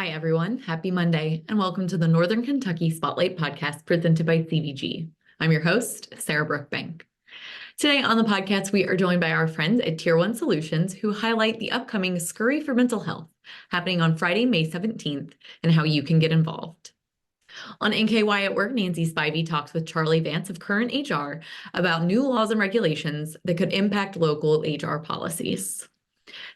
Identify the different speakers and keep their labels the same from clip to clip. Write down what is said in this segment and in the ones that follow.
Speaker 1: Hi, everyone. Happy Monday, and welcome to the Northern Kentucky Spotlight podcast presented by CVG. I'm your host, Sarah Brookbank. Today on the podcast, we are joined by our friends at TiER1 Solutions who highlight the upcoming Scurry for Mental Health happening on Friday, May 17th, and how you can get involved. On NKY at Work, Nancy Spivey talks with Charlie Vance of Current HR about new laws and regulations that could impact local HR policies.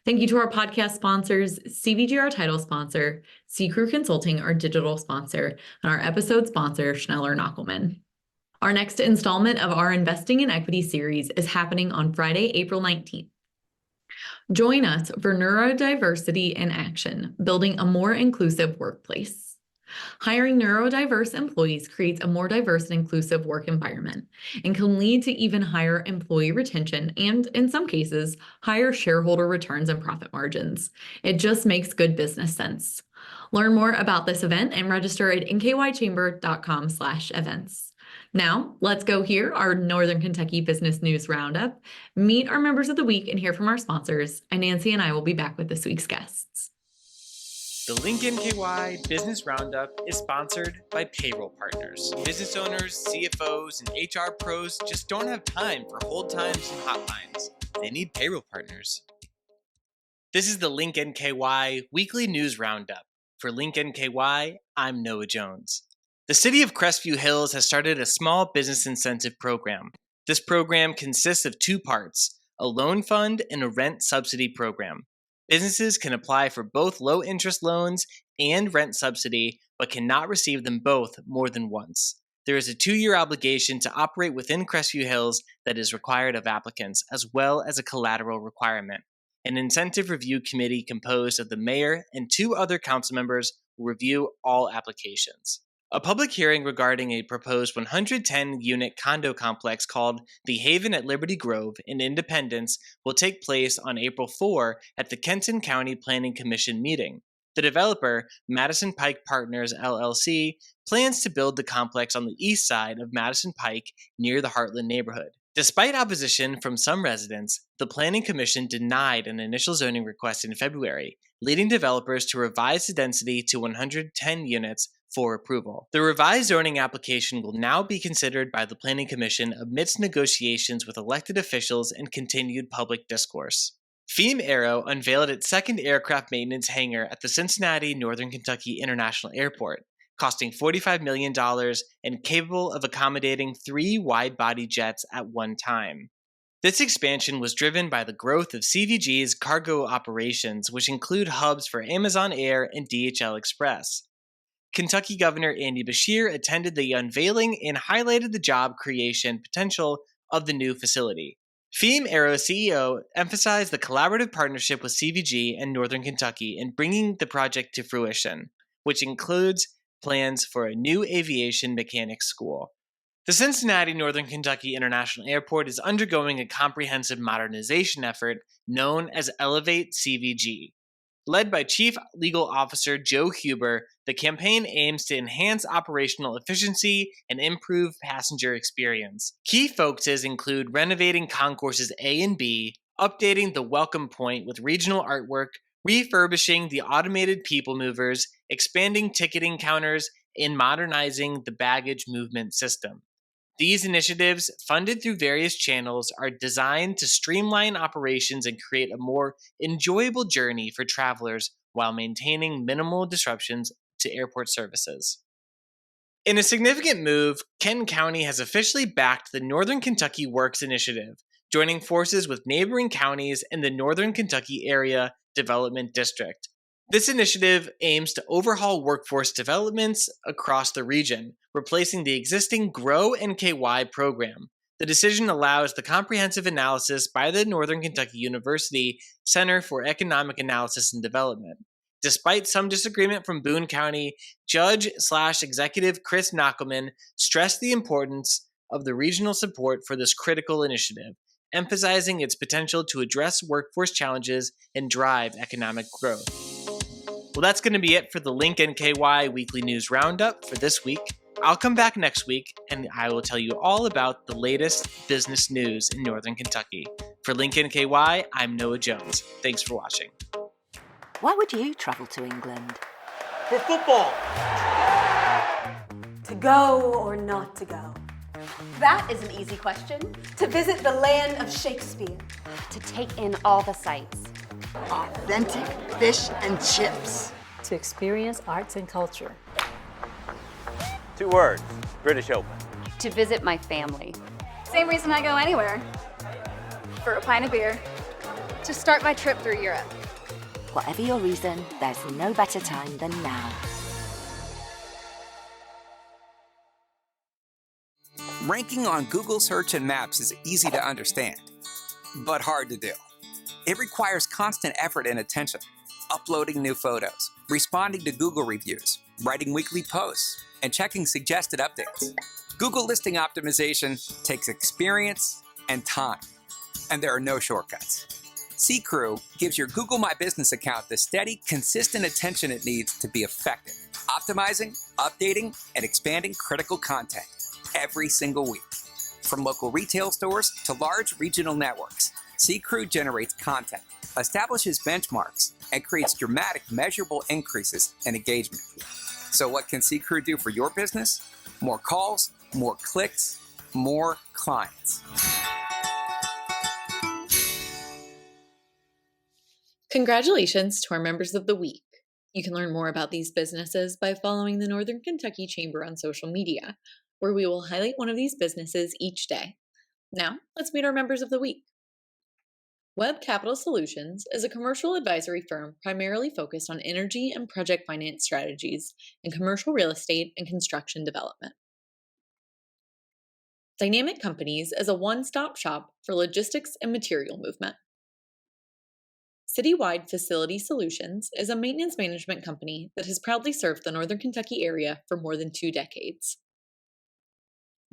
Speaker 1: Thank you to our podcast sponsors, CVG, our title sponsor, C-Crew Consulting, our digital sponsor, and our episode sponsor, Schneller-Knockelman. Our next installment of our Investing in Equity series is happening on Friday, April 19th. Join us for Neurodiversity in Action, Building a More Inclusive Workplace. Hiring neurodiverse employees creates a more diverse and inclusive work environment and can lead to even higher employee retention and, in some cases, higher shareholder returns and profit margins. It just makes good business sense. Learn more about this event and register at nkychamber.com/events. Now, let's go hear our Northern Kentucky Business News Roundup, meet our members of the week, and hear from our sponsors. And Nancy and I will be back with this week's guests.
Speaker 2: The NKY Business Roundup is sponsored by Payroll Partners. Business owners, CFOs, and HR pros just don't have time for hold times and hotlines. They need payroll partners. This is the NKY Weekly News Roundup. For NKY, I'm Noah Jones. The City of Crestview Hills has started a small business incentive program. This program consists of two parts, a loan fund and a rent subsidy program. Businesses can apply for both low-interest loans and rent subsidy, but cannot receive them both more than once. There is a 2-year obligation to operate within Crestview Hills that is required of applicants, as well as a collateral requirement. An incentive review committee composed of the mayor and 2 other council members will review all applications. A public hearing regarding a proposed 110-unit condo complex called The Haven at Liberty Grove in Independence will take place on April 4 at the Kenton County Planning Commission meeting. The developer, Madison Pike Partners, LLC, plans to build the complex on the east side of Madison Pike near the Heartland neighborhood. Despite opposition from some residents, the Planning Commission denied an initial zoning request in February, leading developers to revise the density to 110 units for approval. The revised zoning application will now be considered by the Planning Commission amidst negotiations with elected officials and continued public discourse. FEAM Aero unveiled its second aircraft maintenance hangar at the Cincinnati Northern Kentucky International Airport, costing $45 million and capable of accommodating 3 wide-body jets at one time. This expansion was driven by the growth of CVG's cargo operations, which include hubs for Amazon Air and DHL Express. Kentucky Governor Andy Beshear attended the unveiling and highlighted the job creation potential of the new facility. FEAM Aero CEO emphasized the collaborative partnership with CVG and Northern Kentucky in bringing the project to fruition, which includes plans for a new aviation mechanics school. The Cincinnati Northern Kentucky International Airport is undergoing a comprehensive modernization effort known as Elevate CVG. Led by Chief Legal Officer Joe Huber, the campaign aims to enhance operational efficiency and improve passenger experience. Key focuses include renovating concourses A and B, updating the welcome point with regional artwork, refurbishing the automated people movers, expanding ticketing counters, and modernizing the baggage movement system. These initiatives, funded through various channels, are designed to streamline operations and create a more enjoyable journey for travelers while maintaining minimal disruptions to airport services. In a significant move, Kenton County has officially backed the Northern Kentucky Works Initiative, joining forces with neighboring counties in the Northern Kentucky Area Development District. This initiative aims to overhaul workforce developments across the region, replacing the existing Grow NKY program. The decision allows the comprehensive analysis by the Northern Kentucky University Center for Economic Analysis and Development. Despite some disagreement from Boone County, Judge/Executive Chris Knockelman stressed the importance of the regional support for this critical initiative, emphasizing its potential to address workforce challenges and drive economic growth. Well, that's going to be it for the NKY Weekly News Roundup for this week. I'll come back next week, and I will tell you all about the latest business news in Northern Kentucky. For NKY, I'm Noah Jones. Thanks for watching.
Speaker 3: Why would you travel to England? for football?
Speaker 4: To go or not to go? That is an easy question. To visit the land of Shakespeare.
Speaker 5: To take in all the sights.
Speaker 6: Authentic fish and chips.
Speaker 7: To experience arts and culture.
Speaker 8: 2 words, British Open.
Speaker 5: To visit my family.
Speaker 9: Same reason I go anywhere. For a pint of beer. To start my trip through Europe.
Speaker 10: Whatever your reason, there's no better time than now.
Speaker 11: Ranking on Google Search and Maps is easy to understand, but hard to do. It requires constant effort and attention, uploading new photos, responding to Google reviews, writing weekly posts, and checking suggested updates. Google listing optimization takes experience and time, and there are no shortcuts. C-Crew gives your Google My Business account the steady, consistent attention it needs to be effective, optimizing, updating, and expanding critical content every single week. From local retail stores to large regional networks, C-Crew generates content, establishes benchmarks, and creates dramatic, measurable increases in engagement. So what can C-Crew do for your business? More calls, more clicks, more clients.
Speaker 1: Congratulations to our members of the week. You can learn more about these businesses by following the Northern Kentucky Chamber on social media, where we will highlight one of these businesses each day. Now, let's meet our members of the week. Web Capital Solutions is a commercial advisory firm primarily focused on energy and project finance strategies in commercial real estate and construction development. Dynamic Companies is a one-stop shop for logistics and material movement. Citywide Facility Solutions is a maintenance management company that has proudly served the Northern Kentucky area for more than 2 decades.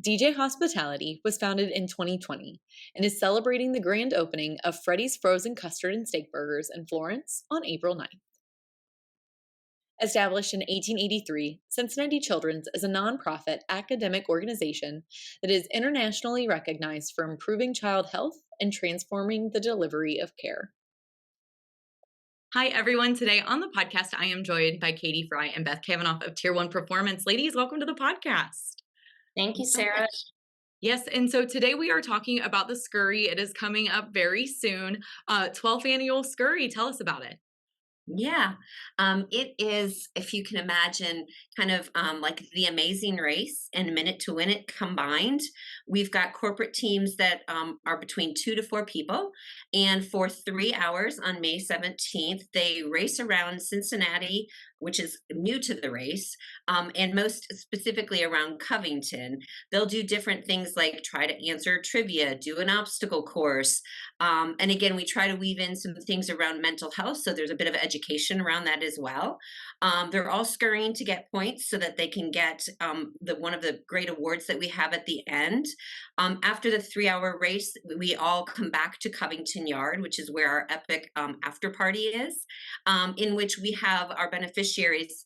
Speaker 1: DJ Hospitality was founded in 2020 and is celebrating the grand opening of Freddy's Frozen Custard and Steak Burgers in Florence on April 9th. Established in 1883, Cincinnati Children's is a nonprofit academic organization that is internationally recognized for improving child health and transforming the delivery of care. Hi, everyone. Today on the podcast, I am joined by Katie Frey and Beth Cavanaugh of TiER1 Performance. Ladies, welcome to the podcast.
Speaker 12: Thank you, Sarah.
Speaker 1: Yes, and so today we are talking about the Scurry. It is coming up very soon. 12th annual Scurry. Tell us about it.
Speaker 12: Yeah, it is, if you can imagine, kind of like the Amazing Race and Minute to Win It combined. We've got corporate teams that are between 2 to 4 people, and for 3 hours on May 17th, they race around Cincinnati, which is new to the race, and most specifically around Covington. They'll do different things like try to answer trivia, do an obstacle course, and again, we try to weave in some things around mental health, so there's a bit of education around that as well. They're all scurrying to get points so that they can get one of the great awards that we have at the end. After the 3-hour race, we all come back to Covington Yard, which is where our epic after party is, in which we have our beneficiaries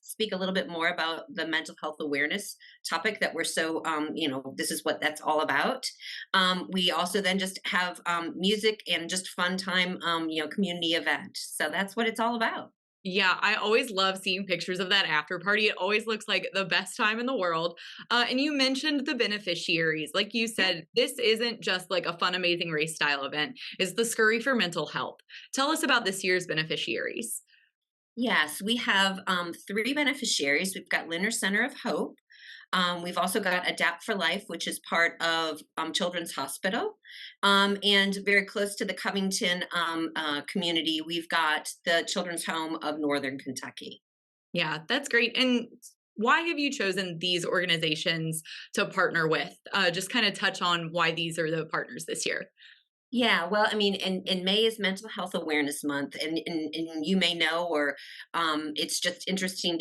Speaker 12: speak a little bit more about the mental health awareness topic that we're so, this is what that's all about. We also then just have music and just fun time, community event. So that's what it's all about.
Speaker 1: Yeah, I always love seeing pictures of that after party. It always looks like the best time in the world. And you mentioned the beneficiaries. Like you said, this isn't just like a fun, amazing race style event. It's the Scurry for mental health. Tell us about this year's beneficiaries.
Speaker 12: Yes, we have 3 beneficiaries. We've got Linner Center of Hope. We've also got Adapt for Life, which is part of Children's Hospital. And very close to the Covington community, we've got the Children's Home of Northern Kentucky.
Speaker 1: Yeah, that's great. And why have you chosen these organizations to partner with? Just kind of touch on why these are the partners this year.
Speaker 12: Yeah, well, I mean, in May is Mental Health Awareness Month, and you may know, or it's just interesting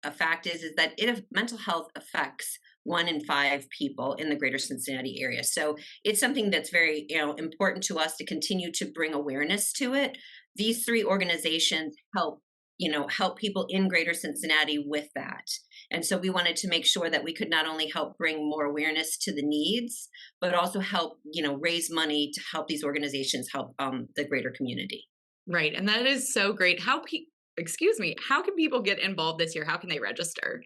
Speaker 12: a fact is that mental health affects 1 in 5 people in the greater Cincinnati area. So it's something that's very, important to us to continue to bring awareness to it. These 3 organizations help people in greater Cincinnati with that. And so we wanted to make sure that we could not only help bring more awareness to the needs, but also help, raise money to help these organizations help the greater community.
Speaker 1: Right. And that is so great. excuse me, how can people get involved this year? How can they register?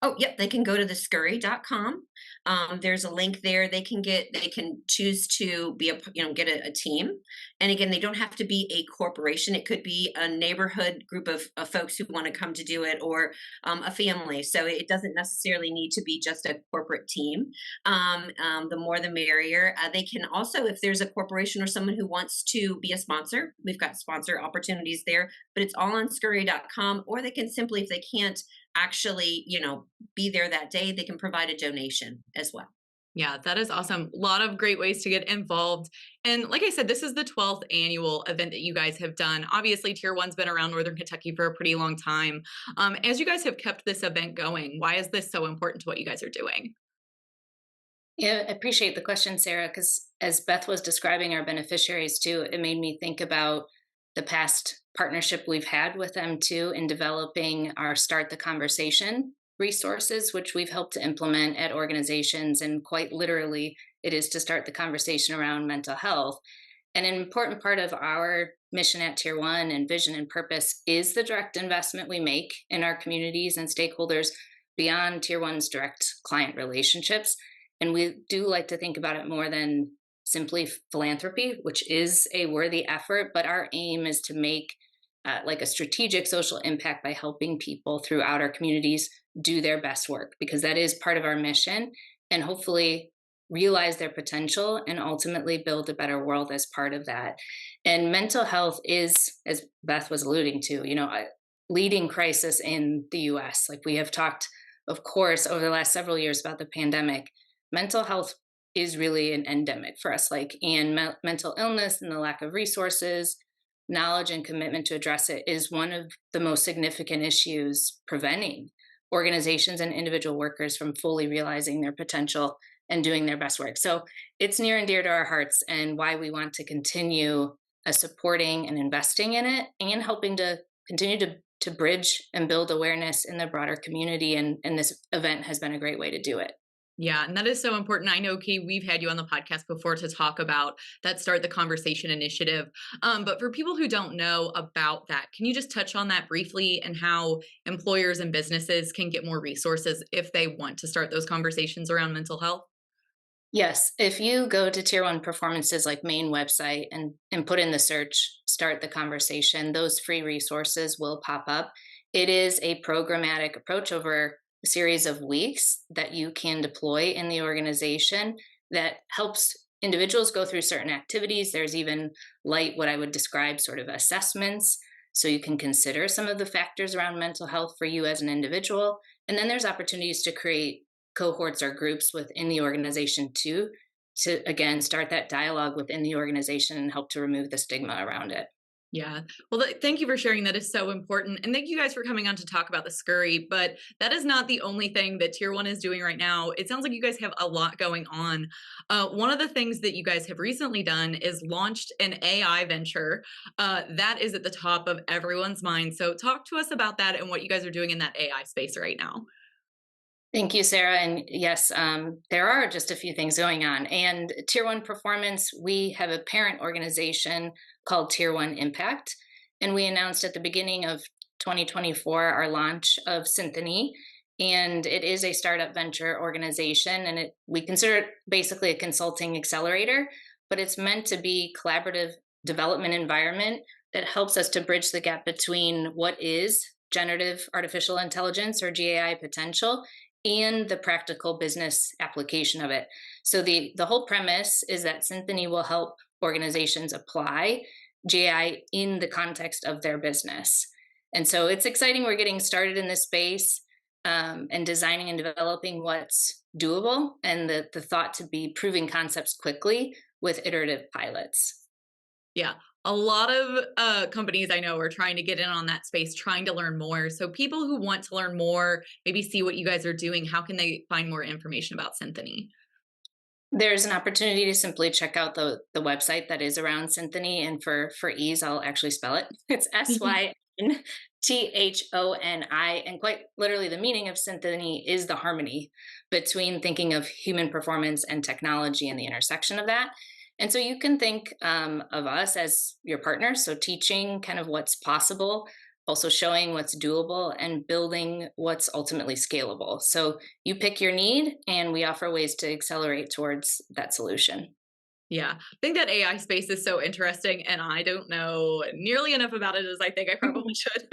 Speaker 12: Oh, yep. They can go to the Scurry.com. There's a link there. They can choose to be get a team. And again, they don't have to be a corporation. It could be a neighborhood group of folks who want to come to do it, or a family. So it doesn't necessarily need to be just a corporate team. The more the merrier. They can also, if there's a corporation or someone who wants to be a sponsor, we've got sponsor opportunities there, but it's all on Scurry.com, or they can simply, if they can't actually, be there that day, they can provide a donation as well.
Speaker 1: Yeah, that is awesome. A lot of great ways to get involved. And like I said, this is the 12th annual event that you guys have done. Obviously, TiER1's been around Northern Kentucky for a pretty long time. As you guys have kept this event going, why is this so important to what you guys are doing?
Speaker 3: Yeah, I appreciate the question, Sarah, because as Beth was describing our beneficiaries too, it made me think about the past partnership we've had with them too in developing our Start the Conversation resources, which we've helped to implement at organizations. And quite literally, it is to start the conversation around mental health. And an important part of our mission at TiER1 and vision and purpose is the direct investment we make in our communities and stakeholders beyond TiER1's direct client relationships. And we do like to think about it more than simply philanthropy, which is a worthy effort, but our aim is to make like a strategic social impact by helping people throughout our communities do their best work, because that is part of our mission, and hopefully realize their potential and ultimately build a better world as part of that. And mental health is, as Beth was alluding to, a leading crisis in the US. Like we have talked, of course, over the last several years about the pandemic. Mental health is really an endemic for us, and mental illness and the lack of resources, knowledge, and commitment to address it is one of the most significant issues preventing organizations and individual workers from fully realizing their potential and doing their best work. So it's near and dear to our hearts, and why we want to continue supporting and investing in it, and helping to continue to bridge and build awareness in the broader community. And this event has been a great way to do it.
Speaker 1: Yeah, and that is so important. I know, Kay, we've had you on the podcast before to talk about that Start the Conversation initiative. But for people who don't know about that, can you just touch on that briefly, and how employers and businesses can get more resources if they want to start those conversations around mental health?
Speaker 3: Yes, if you go to TiER1 Performance's main website and put in the search Start the Conversation, those free resources will pop up. It is a programmatic approach over a series of weeks that you can deploy in the organization that helps individuals go through certain activities. There's even what I would describe sort of assessments, so you can consider some of the factors around mental health for you as an individual. And then there's opportunities to create cohorts or groups within the organization too, to again start that dialogue within the organization and help to remove the stigma around it.
Speaker 1: Yeah. Well, thank you for sharing. That is so important. And thank you guys for coming on to talk about the Scurry. But that is not the only thing that TiER1 is doing right now. It sounds like you guys have a lot going on. One of the things that you guys have recently done is launched an AI venture that is at the top of everyone's mind. So talk to us about that and what you guys are doing in that AI space right now.
Speaker 3: Thank you, Sarah. And yes, there are just a few things going on. And TiER1 Performance, we have a parent organization called TiER1 Impact. And we announced at the beginning of 2024 our launch of Symphony. And it is a startup venture organization. And we consider it basically a consulting accelerator, but it's meant to be a collaborative development environment that helps us to bridge the gap between what is generative artificial intelligence, or GAI potential, and the practical business application of it. So the whole premise is that Symphony will help organizations apply GAI in the context of their business. And so it's exciting. We're getting started in this space and designing and developing what's doable, and the thought to be proving concepts quickly with iterative pilots.
Speaker 1: Yeah. A lot of companies I know are trying to get in on that space, trying to learn more. So people who want to learn more, maybe see what you guys are doing, how can they find more information about Symphony?
Speaker 3: There's an opportunity to simply check out the website that is around Symphony. And for ease, I'll actually spell it. It's SYNTHONI. And quite literally, the meaning of Symphony is the harmony between thinking of human performance and technology and the intersection of that. And so you can think of us as your partners, so teaching kind of what's possible also showing what's doable and building what's ultimately scalable. So you pick your need, and we offer ways to accelerate towards that solution.
Speaker 1: Yeah, I think that AI space is so interesting, and I don't know nearly enough about it as I think I probably should.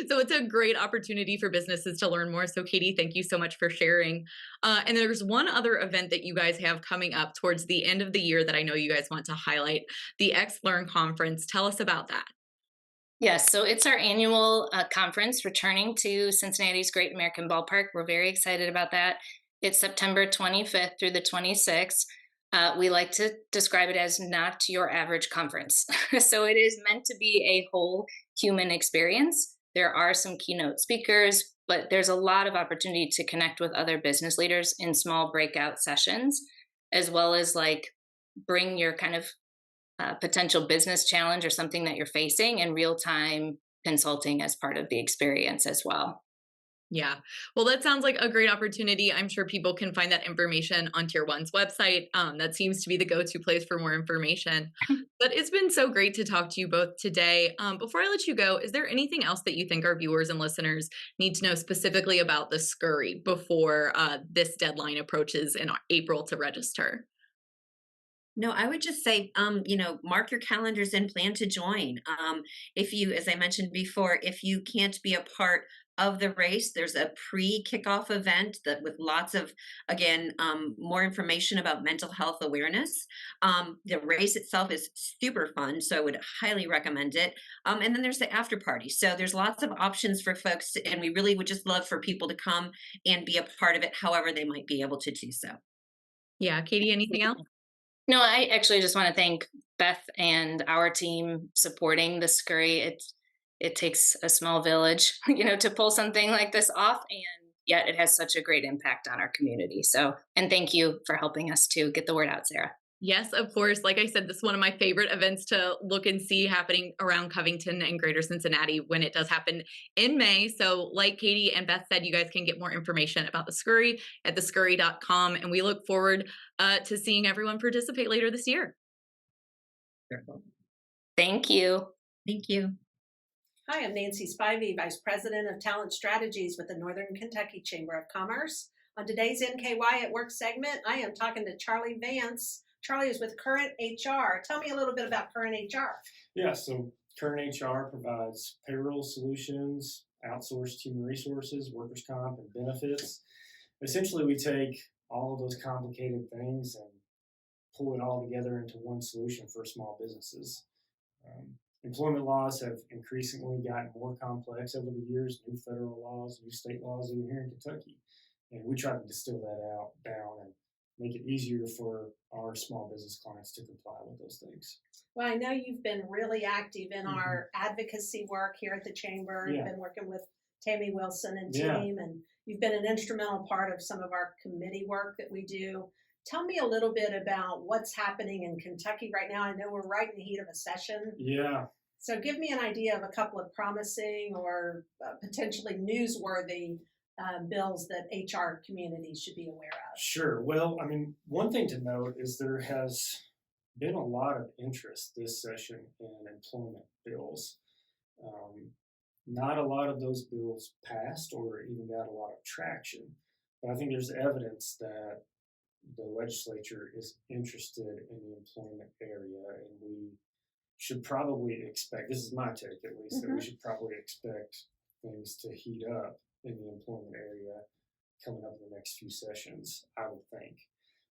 Speaker 1: So it's a great opportunity for businesses to learn more. So Katie, thank you so much for sharing. And there's one other event that you guys have coming up towards the end of the year that I know you guys want to highlight, the X Learn Conference. Tell us about that.
Speaker 3: Yes, so it's our annual conference returning to Cincinnati's Great American Ballpark. We're very excited about that. It's September 25th through the 26th. We like to describe it as not your average conference. So it is meant to be a whole human experience. There are some keynote speakers, but there's a lot of opportunity to connect with other business leaders in small breakout sessions, as well as like bring your kind of potential business challenge or something that you're facing and real time consulting as part of the experience as well.
Speaker 1: Yeah. Well, that sounds like a great opportunity. I'm sure people can find that information on TiER1's website. That seems to be the go-to place for more information. But it's been so great to talk to you both today. Before I let you go, is there anything else that you think our viewers and listeners need to know specifically about the Scurry before this deadline approaches in April to register?
Speaker 12: No, I would just say, mark your calendars and plan to join. If you, as I mentioned before, if you can't be a part of the race, there's a pre-kickoff event that with lots of, again, more information about mental health awareness. The race itself is super fun, so I would highly recommend it. And then there's the after party. So there's lots of options for folks, and we really would just love for people to come and be a part of it, however they might be able to do so.
Speaker 1: Yeah, Katie, anything else?
Speaker 3: No, I actually just want to thank Beth and our team supporting the Scurry. It takes a small village, to pull something like this off, and yet it has such a great impact on our community. So, and thank you for helping us to get the word out, Sarah.
Speaker 1: Yes, of course. Like I said, this is one of my favorite events to look and see happening around Covington and Greater Cincinnati when it does happen in May. So like Katie and Beth said, you guys can get more information about the Scurry at thescurry.com. And we look forward to seeing everyone participate later this year.
Speaker 3: Thank you.
Speaker 12: Thank you.
Speaker 13: Hi, I'm Nancy Spivey, Vice President of Talent Strategies with the Northern Kentucky Chamber of Commerce. On today's NKY at Work segment, I am talking to Charlie Vance. Charlie is with Current HR. Tell me a little bit about Current HR.
Speaker 14: Yeah, so Current HR provides payroll solutions, outsourced human resources, workers' comp, and benefits. Essentially, we take all of those complicated things and pull it all together into one solution for small businesses. Employment laws have increasingly gotten more complex over the years, new federal laws, new state laws, even here in Kentucky. And we try to distill that down and make it easier for our small business clients to comply with those things.
Speaker 13: Well, I know you've been really active in our advocacy work here at the Chamber.
Speaker 14: Yeah.
Speaker 13: You've been working with Tammy Wilson and team, and you've been an instrumental part of some of our committee work that we do. Tell me a little bit about what's happening in Kentucky right now. I know we're right in the heat of a session.
Speaker 14: Yeah.
Speaker 13: So give me an idea of a couple of promising or potentially newsworthy bills that HR communities should be aware of.
Speaker 14: Sure. Well, I mean, one thing to note is there has been a lot of interest this session in employment bills. Not a lot of those bills passed or even got a lot of traction, but I think there's evidence that the legislature is interested in the employment area, and we should probably expect, this is my take at least, that we should probably expect things to heat up in the employment area coming up in the next few sessions, I would think.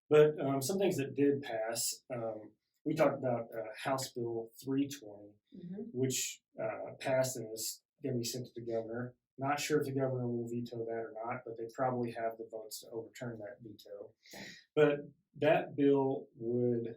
Speaker 14: But some things that did pass, we talked about House Bill 320, which passed and is going to be sent to the governor. Not sure if the governor will veto that or not, but they probably have the votes to overturn that veto. But that bill would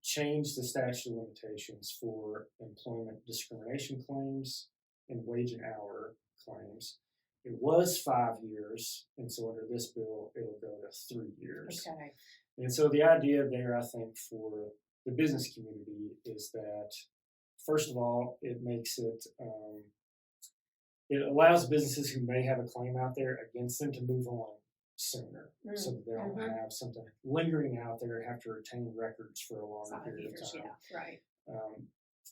Speaker 14: change the statute of limitations for employment discrimination claims and wage and hour claims. It was 5 years, and so under this bill, it'll go to 3 years.
Speaker 13: Okay.
Speaker 14: And so the idea there, I think, for the business community is that, first of all, it makes it, it allows businesses who may have a claim out there against them to move on sooner, so that they don't have something lingering out there and have to retain records for a longer period of time.
Speaker 13: Yeah, right.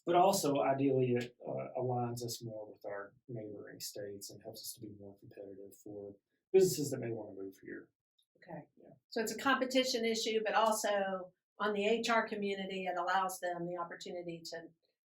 Speaker 14: but also ideally it aligns us more with our neighboring states and helps us to be more competitive for businesses that may want to move here.
Speaker 13: Okay. Yeah. So it's a competition issue, but also on the HR community, it allows them the opportunity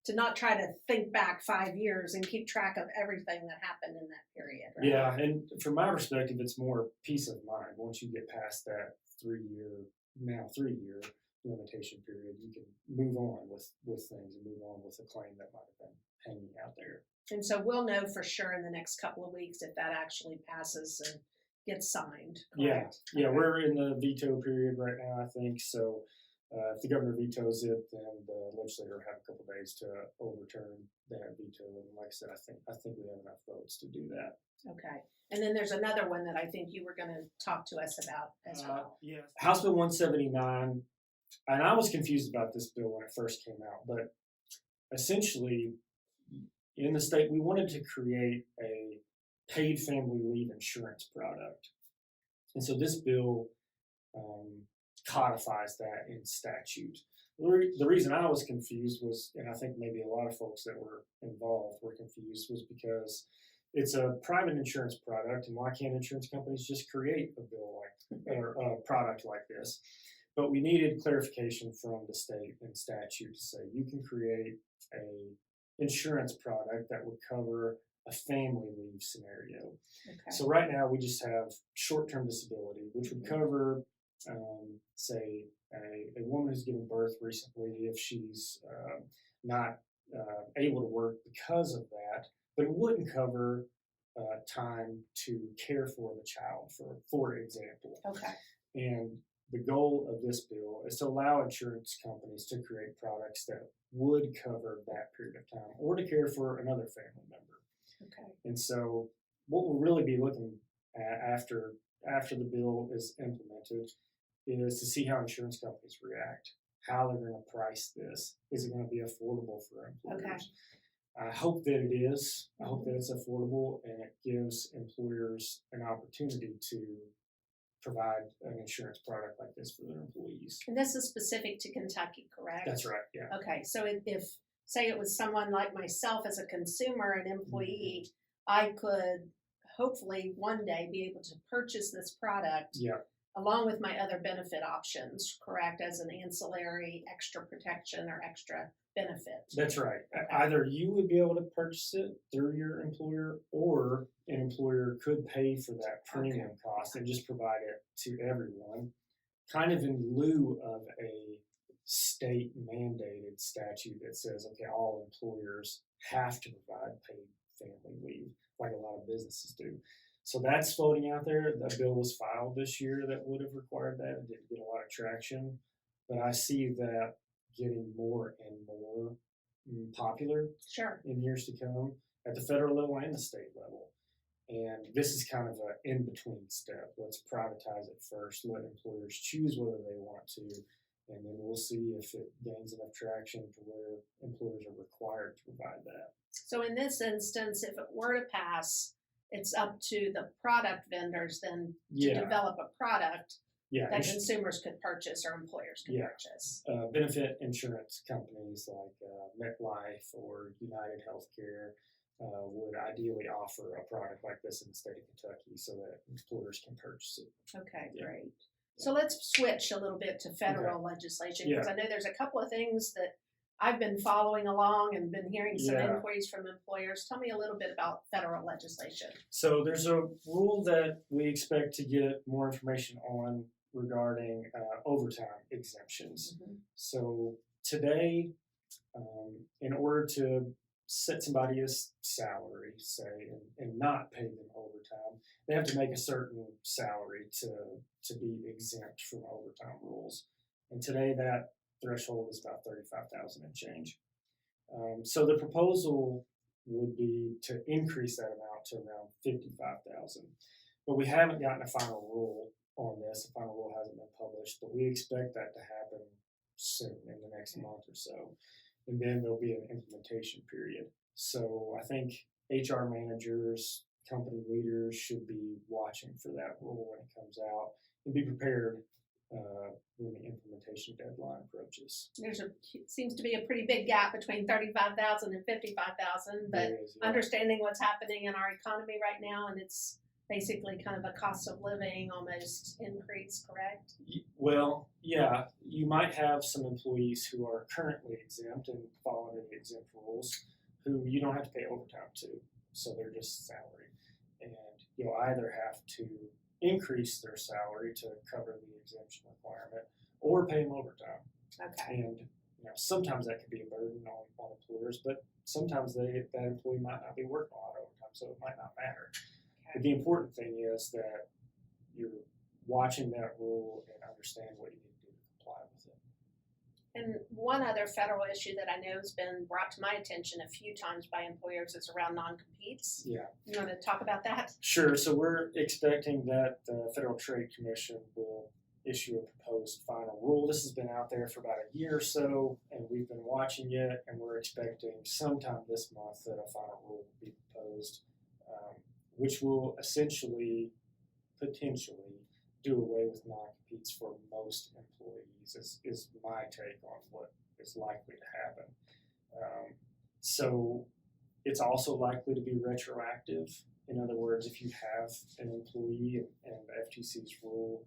Speaker 13: to not try to think back 5 years and keep track of everything that happened in that period. Right?
Speaker 14: Yeah, and from my perspective, it's more peace of mind. Once you get past that 3-year limitation period, you can move on with things and move on with a claim that might have been hanging out there.
Speaker 13: And so we'll know for sure in the next couple of weeks if that actually passes and gets signed. Correct?
Speaker 14: Yeah, we're in the veto period right now, I think. So if the governor vetoes it, then the legislature will have a couple of days to overturn that veto. And like I said, I think we have enough votes to do that.
Speaker 13: Okay. And then there's another one that I think you were going to talk to us about as well.
Speaker 14: Yeah, House Bill 179. And I was confused about this bill when it first came out, but essentially in the state, we wanted to create a paid family leave insurance product. And so this bill codifies that in statute. The reason I was confused was, and I think maybe a lot of folks that were involved were confused, was because it's a private insurance product, and why can't insurance companies just create a bill or a product like this? But we needed clarification from the state and statute to say you can create a insurance product that would cover a family leave scenario. Okay. So right now we just have short-term disability, which would cover, say, a woman who's given birth recently if she's not able to work because of that, but it wouldn't cover time to care for the child, for example.
Speaker 13: Okay.
Speaker 14: And the goal of this bill is to allow insurance companies to create products that would cover that period of time or to care for another family member.
Speaker 13: Okay.
Speaker 14: And so what we'll really be looking at after the bill is implemented is to see how insurance companies react, how they're going to price this. Is it going to be affordable for employers? Okay. I hope that it is. I hope that it's affordable and it gives employers an opportunity to provide an insurance product like this for their employees.
Speaker 13: And this is specific to Kentucky, correct?
Speaker 14: That's right, yeah.
Speaker 13: Okay, so if say it was someone like myself as a consumer, an employee, I could hopefully one day be able to purchase this product along with my other benefit options, correct, as an ancillary extra protection or extra benefit.
Speaker 14: That's right.
Speaker 13: Okay.
Speaker 14: Either you would be able to purchase it through your employer, or an employer could pay for that premium cost and just provide it to everyone, kind of in lieu of a state mandated statute that says, okay, all employers have to provide paid family leave, like a lot of businesses do. So that's floating out there. The bill was filed this year that would have required that. It didn't get a lot of traction, but I see that getting more and more popular in years to come at the federal level and the state level. And this is kind of an in-between step. Let's privatize it first, let employers choose whether they want to, and then we'll see if it gains enough traction to where employers are required to provide that.
Speaker 13: So in this instance, if it were to pass, it's up to the product vendors then to develop a product that consumers could purchase or employers could purchase.
Speaker 14: Benefit insurance companies like MetLife or United Healthcare would ideally offer a product like this in the state of Kentucky so that employers can purchase it.
Speaker 13: Okay, great. So let's switch a little bit to federal legislation, because I know there's a couple of things that I've been following along and been hearing some inquiries from employers. Tell me a little bit about federal legislation.
Speaker 14: So there's a rule that we expect to get more information on regarding overtime exemptions. So today, in order to set somebody's salary, say, and not pay them overtime, they have to make a certain salary to be exempt from overtime rules. And today that threshold is about $35,000 and change. So the proposal would be to increase that amount to around $55,000. But we haven't gotten a final rule on this. The final rule hasn't been published, but we expect that to happen soon, in the next month or so. And then there'll be an implementation period. So I think HR managers, company leaders should be watching for that rule when it comes out and be prepared when the implementation deadline approaches.
Speaker 13: Seems to be a pretty big gap between 35,000 and 55,000, but understanding what's happening in our economy right now, and it's basically kind of a cost of living almost increase, correct?
Speaker 14: Well, yeah, you might have some employees who are currently exempt and following the exempt rules who you don't have to pay overtime to, so they're just salary. And you'll either have to increase their salary to cover the exemption requirement or pay them overtime.
Speaker 13: Okay.
Speaker 14: And sometimes that could be a burden on employers, but sometimes that employee might not be working a lot of overtime, so it might not matter. But the important thing is that you're watching that rule and understand what you need to do to comply with it.
Speaker 13: And one other federal issue that I know has been brought to my attention a few times by employers is around non-competes.
Speaker 14: Yeah.
Speaker 13: You want to talk about that?
Speaker 14: Sure. So we're expecting that the Federal Trade Commission will issue a proposed final rule. This has been out there for about a year or so, and we've been watching it, and we're expecting sometime this month that a final rule will be proposed, which will essentially, potentially, do away with non-competes for most employees, is my take on what is likely to happen. So it's also likely to be retroactive. In other words, if you have an employee and the FTC's rule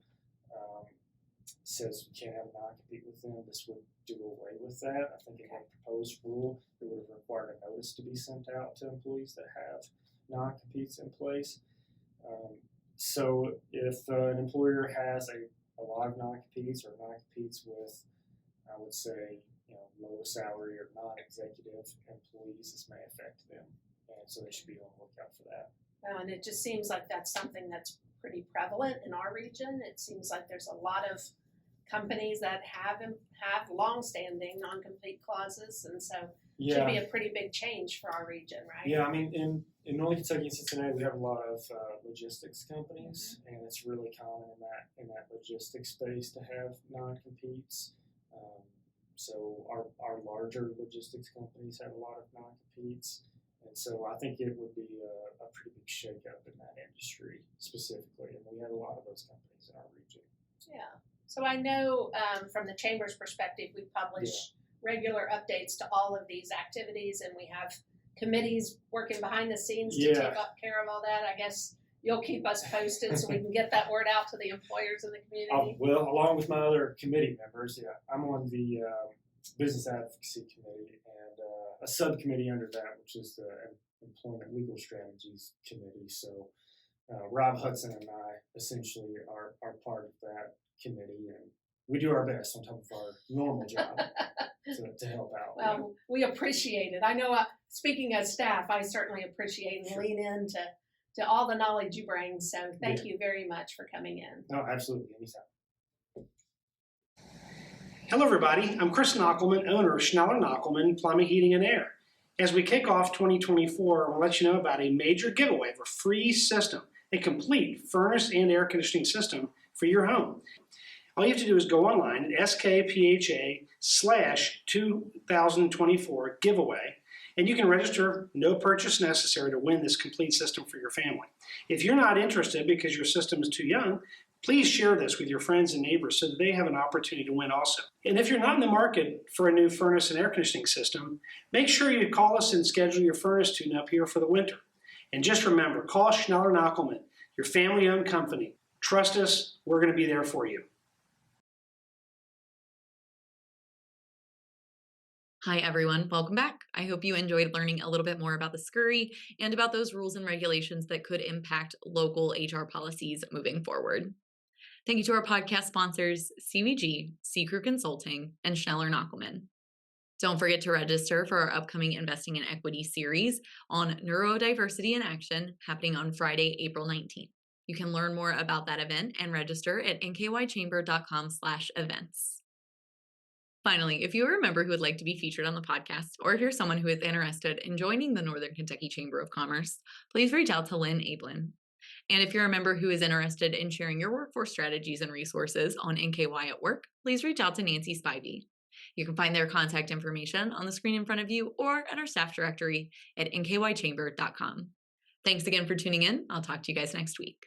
Speaker 14: says you can't have a non-compete with them, this would do away with that. I think in the proposed rule, it would have required a notice to be sent out to employees that have non-competes in place. So if an employer has a lot of non-competes or non-competes with, I would say, low salary or non-executive employees, this may affect them. And so they should be on the lookout for that.
Speaker 13: Well, and it just seems like that's something that's pretty prevalent in our region. It seems like there's a lot of companies that have long-standing non-compete clauses, and so it should be a pretty big change for our region, right?
Speaker 14: Yeah, I mean, in Northern Kentucky and Cincinnati, we have a lot of logistics companies, and it's really common in that logistics space to have non-competes. So our larger logistics companies have a lot of non-competes, and so I think it would be a pretty big shakeup in that industry specifically, and we have a lot of those companies in our region.
Speaker 13: Yeah. So I know from the Chamber's perspective, we publish regular updates to all of these activities, and we have committees working behind the scenes to take care of all that. I guess you'll keep us posted so we can get that word out to the employers in the community.
Speaker 14: Well, along with my other committee members, I'm on the Business Advocacy Committee and a subcommittee under that, which is the Employment Legal Strategies Committee. So Rob Hudson and I essentially are part of that committee, and we do our best on top of our normal job to help out.
Speaker 13: Well, we appreciate it. I know, speaking as staff, I certainly appreciate and lean into all the knowledge you bring. So thank you very much for coming in.
Speaker 14: No, absolutely. Anytime.
Speaker 15: Hello, everybody. I'm Chris Knockelman, owner of Schneller Knockelman Plumbing, Heating, and Air. As we kick off 2024, I want to let you know about a major giveaway of a free system, a complete furnace and air conditioning system for your home. All you have to do is go online at skpha/2024 giveaway, and you can register, no purchase necessary, to win this complete system for your family. If you're not interested because your system is too young, please share this with your friends and neighbors so that they have an opportunity to win also. And if you're not in the market for a new furnace and air conditioning system, make sure you call us and schedule your furnace tune-up here for the winter. And just remember, call Schneller Knockelman, your family-owned company. Trust us, we're going to be there for you.
Speaker 1: Hi, everyone. Welcome back. I hope you enjoyed learning a little bit more about the Scurry and about those rules and regulations that could impact local HR policies moving forward. Thank you to our podcast sponsors, CVG, C-Crew Consulting, and Schneller Knockelman. Don't forget to register for our upcoming Investing in Equity series on Neurodiversity in Action happening on Friday, April 19th. You can learn more about that event and register at nkychamber.com/events. Finally, if you're a member who would like to be featured on the podcast, or if you're someone who is interested in joining the Northern Kentucky Chamber of Commerce, please reach out to Lynn Ablin. And if you're a member who is interested in sharing your workforce strategies and resources on NKY at Work, please reach out to Nancy Spivey. You can find their contact information on the screen in front of you or at our staff directory at nkychamber.com. Thanks again for tuning in. I'll talk to you guys next week.